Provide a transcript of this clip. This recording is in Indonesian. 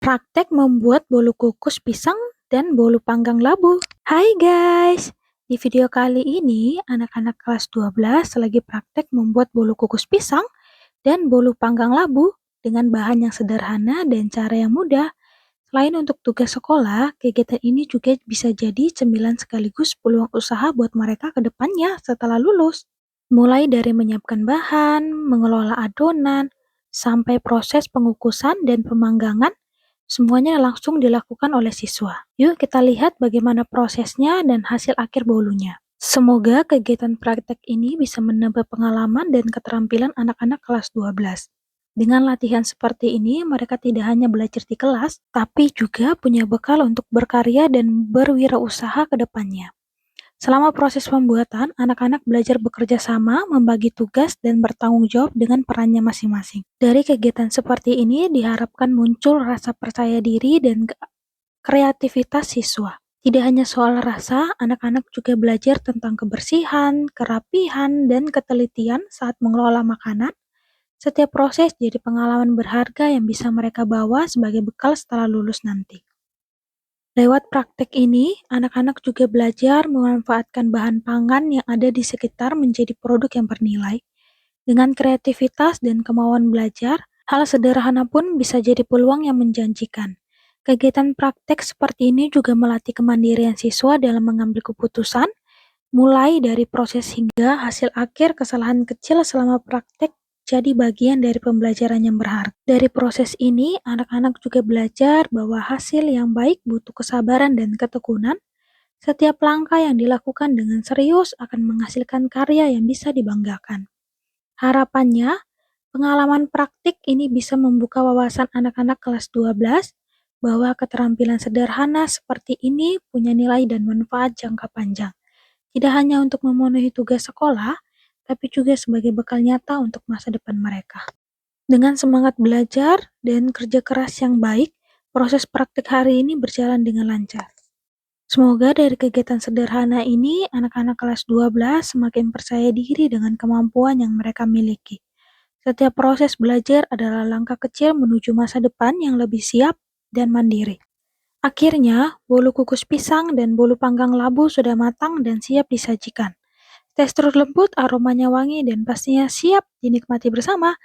Praktek membuat bolu kukus pisang dan bolu panggang labu. Hai guys, di video kali ini anak-anak kelas 12 lagi praktek membuat bolu kukus pisang dan bolu panggang labu dengan bahan yang sederhana dan cara yang mudah. Selain untuk tugas sekolah, kegiatan ini juga bisa jadi cemilan sekaligus peluang usaha buat mereka ke depannya setelah lulus. Mulai dari menyiapkan bahan, mengelola adonan, sampai proses pengukusan dan pemanggangan, semuanya langsung dilakukan oleh siswa. Yuk kita lihat bagaimana prosesnya dan hasil akhir bolunya. Semoga kegiatan praktek ini bisa menambah pengalaman dan keterampilan anak-anak kelas 12. Dengan latihan seperti ini, mereka tidak hanya belajar di kelas, tapi juga punya bekal untuk berkarya dan berwirausaha ke depannya. Selama proses pembuatan, anak-anak belajar bekerja sama, membagi tugas, dan bertanggung jawab dengan perannya masing-masing. Dari kegiatan seperti ini diharapkan muncul rasa percaya diri dan kreativitas siswa. Tidak hanya soal rasa, anak-anak juga belajar tentang kebersihan, kerapihan, dan ketelitian saat mengelola makanan. Setiap proses jadi pengalaman berharga yang bisa mereka bawa sebagai bekal setelah lulus nanti. Lewat praktek ini, anak-anak juga belajar memanfaatkan bahan pangan yang ada di sekitar menjadi produk yang bernilai. Dengan kreativitas dan kemauan belajar, hal sederhana pun bisa jadi peluang yang menjanjikan. Kegiatan praktek seperti ini juga melatih kemandirian siswa dalam mengambil keputusan, mulai dari proses hingga hasil akhir. Kesalahan kecil selama praktek jadi bagian dari pembelajaran yang berharga. Dari proses ini, anak-anak juga belajar bahwa hasil yang baik butuh kesabaran dan ketekunan. Setiap langkah yang dilakukan dengan serius akan menghasilkan karya yang bisa dibanggakan. Harapannya, pengalaman praktik ini bisa membuka wawasan anak-anak kelas 12 bahwa keterampilan sederhana seperti ini punya nilai dan manfaat jangka panjang. Tidak hanya untuk memenuhi tugas sekolah, tapi juga sebagai bekal nyata untuk masa depan mereka. Dengan semangat belajar dan kerja keras yang baik, proses praktik hari ini berjalan dengan lancar. Semoga dari kegiatan sederhana ini, anak-anak kelas 12 semakin percaya diri dengan kemampuan yang mereka miliki. Setiap proses belajar adalah langkah kecil menuju masa depan yang lebih siap dan mandiri. Akhirnya, bolu kukus pisang dan bolu panggang labu sudah matang dan siap disajikan. Tekstur lembut, aromanya wangi, dan pastinya siap dinikmati bersama.